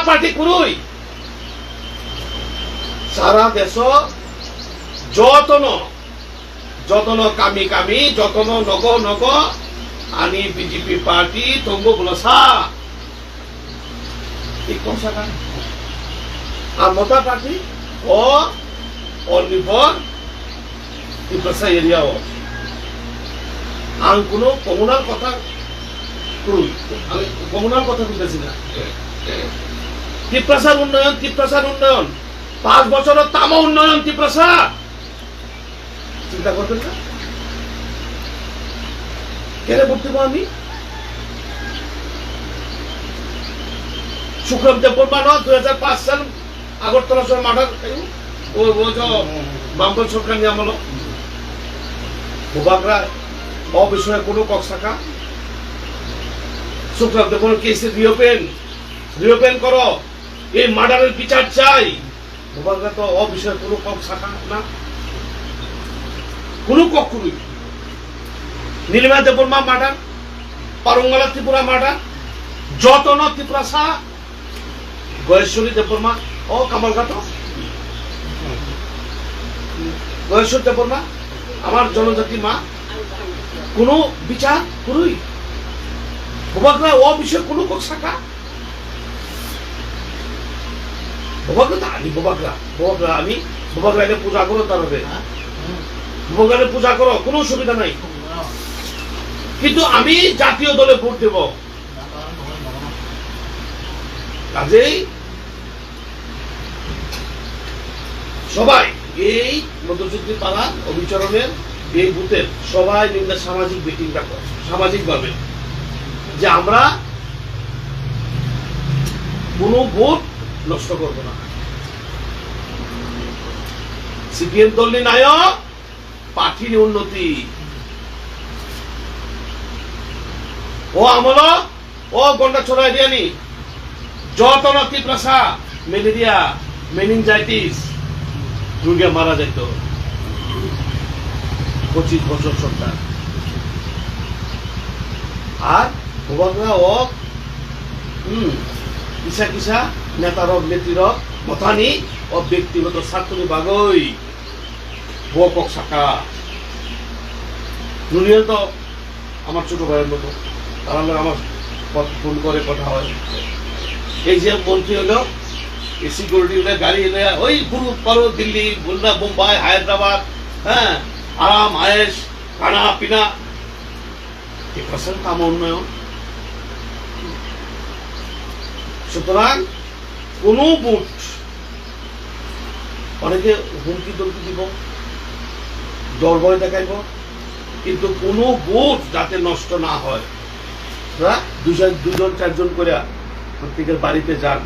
Party করুই সারা দেশ যতন যতন কামি কামি যতন নগ নগ আনি বিজেপি পার্টি তঙ্গ গুলো সা কম সাকা আর মমতা পার্টি ও only for Tiprasa area ও আমি কোনো কমুনাল কথা কই আমি কমুনাল কথা বলতেছি না তিপ্রাসার উন্নয়ন 5 বছরের তামা উন্নয়ন তিপ্রাসা চিন্তা করতেন না কেন বলতেব আমি সুখদেব দেববর্মা 2005 সাল আগরতলা শহর মার্ডার वो जो बामपन सरकार निये আমল ভূভাগরা ও বিষয়ে কোনো কক্সাকা সুখদেব দেববর্মা কেস রিওপেন করো এই মার্ডারের বিচার চাই ভূভাগরা তো ও বিষয়ে কোনো কক্সাকা না কোনো কক্ষুই নীলিমা দেববর্মা মার্ডার পারঙ্গলা ত্রিপুরা মার্ডার যতন ত্রিপুরাসা গয়েশ্বরী দেববর্মা ও কামালঘাট গয়েশ্বর দেববর্মা আমার জনজাতি মা কোনো বিচার করুই ভূভাগরা ও বিষয়ে কোনো কক্সাকা ভূভাগরা আমি ভূভাগরা আমি ভূভাগরা পূজা করো তার হবে ভূভাগরা পূজা করো কোনো অসুবিধা নাই কিন্তু আমি জাতীয় দলে ভোট দেব কাজেই সবাই এই মধ্যযুক্তি পাড়া অভিচরণের এই বুথের সবাই মিলে সামাজিক মিটিংটা করে সামাজিক ভাবে যে আমরা কোনো ভোট নষ্ট করব না সিপিএম দল নায়ক পার্টির উন্নতি ও আমল ও গন্ডা ছড়াই দিয়ানি যত তিপ্রাসা ম্যালেরিয়া মেনিনজাইটিস রোগে মারা যেত 25 বছর সরকার আর ভূভাগরা ও কিসা কিসা নেতারক নেত্রীরক মতানি ও ব্যক্তিগত স্বার্থনী বাগই বকক শাখা নুনিয়াল তো আমার ছোট ভাইয়ের মতো তারা আমার ফোন করে কথা হয় এই যে মন্ত্রী হলো সিকিউরিটি গাড়ি এলে ওই গুরু পারো দিল্লি বুলনা মুম্বাই হায়দ্রাবাদ হ্যাঁ আরাম আয়েশ খানা পিনা কাম উন্নয়ন সুতরাং কোন বুট অনেকে হুমকি দমকি দিব দরবয় দেখাইব কিন্তু কোন বুট যাতে নষ্ট না হয় দুজন চারজন করে প্রত্যেকের বাড়িতে যান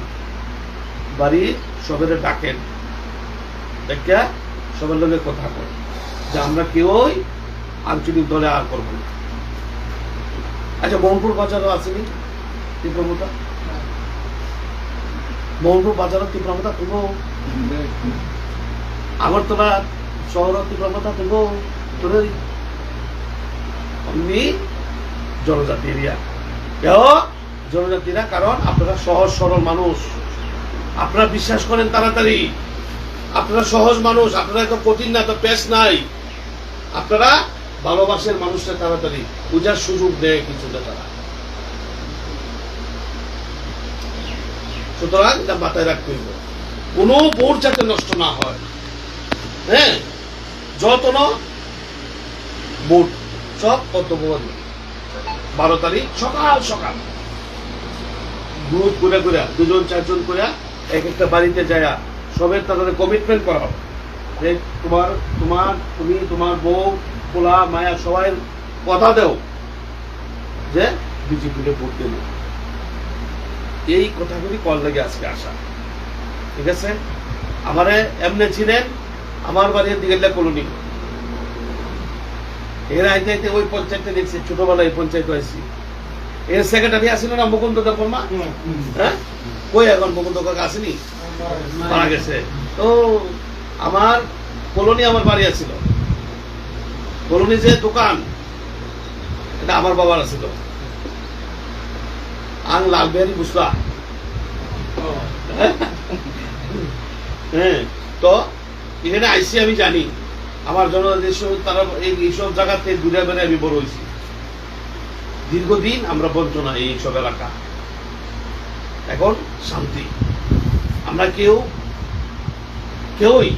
বাড়ি সবের ডাকেন দেখা সবার লোকের কথা কর যে আমরা কেউই আঞ্চলিক দলে আর করবো না আচ্ছা মোহনপুর বাজারও আসেনি তীব্রমতা মোহনপুর বাজারও তীব্রমতা তুলো আগরতলা শহর তীব্রমতা তুলো তোর অমনি জনজাতি এরিয়া কেউ জনজাতিরা কারণ আপনারা সহজ সরল মানুষ আপনারা বিশ্বাস করেন তাড়াতাড়ি আপনারা সহজ মানুষ আপনারা এত কঠিন না এত পেশ নাই আপনারা ভালোবাসের মানুষরা তাড়াতাড়ি পূজার সুযোগ দেয় কিছুটা তারা সুতরাং এটা মাথায় রাখতে হইব কোনো ভোট যাতে নষ্ট না হয় হ্যাঁ যতন ভোট সব কর্তব্যবাদী 12 তারিখ সকাল সকাল গ্রুপ করে করে দুজন চারজন করে এক একটা বাড়িতে যায় সবের তাদের কমিটমেন্ট করা হবে যে তুমি তোমার বউ পোলা মায়া সবাই কথা দেও যে বিজেপিতে ভোট দেব এই কথাগুলি কল লাগে আজকে আসা ঠিক আছে আমারে এমনি ছিলেন আমার বাড়ির দিকে কলোনি এর আইতে ওই পঞ্চায়েতে দেখছি ছোটবেলায় পঞ্চায়েত হয়েছি এর সেক্রেটারি আসিল না মুকুন্দ দেববর্মা হ্যাঁ কই এখন মুকুন্দ কাকা আসেনি মারা গেছে তো আমার কলোনি আমার বাড়ি আছিল কলোনি যে দোকান এটা আমার বাবার আছিল আং লালবিহারি বুসরা হ্যাঁ, তো এখানে আইসি আমি জানি আমার জন্য যেসব তারা এইসব জায়গাতে ঘুরে বেড়ে আমি বড় হয়েছি। দীর্ঘদিন আমরা বঞ্চনা এইসব এলাকা, এখন শান্তি। আমরা কেউই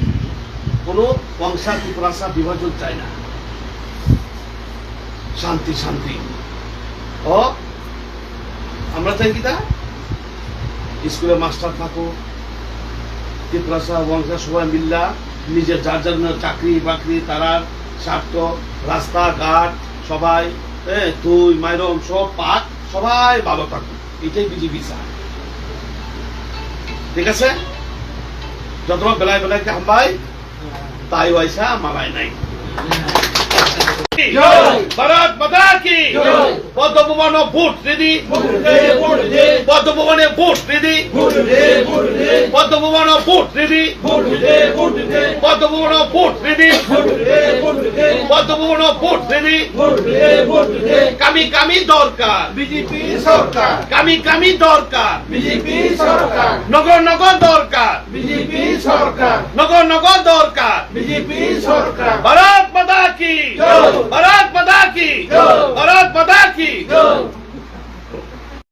কোনো বংশা কুপ্রাসা বিভাজন চাই না, শান্তি শান্তি। ও আমরা চাই কি তা স্কুলে মাস্টার থাকো, কুপ্রাসা বংশা সবাই মিল্লা নিজের যার যার চাকরি বাকরি তারার স্বার্থ, রাস্তাঘাট সবাই তুই মাইরম সব পাক সবাই ভালো থাকো, এটাই বিজেপি চায়। ঠিক আছে, যতবার বেলায় বেলায় হামবাই তাই পয়সা মারায় নাই। ভারত মাতা কি পদ্মভবনে ভোট দিদি, পদ্মভবনে ভোট দিদি, পদ্মভবনে ভোট দিদি, পদ্মভবনে ভোট দিদি, পদ্মভবনে ভোট দিদি। কামি কামি দরকার বিজেপি সরকার, কামি কামি দরকার বিজেপি সরকার, নগর নগর দরকার বিজেপি সরকার, নগর নগর দরকার বিজেপি সরকার।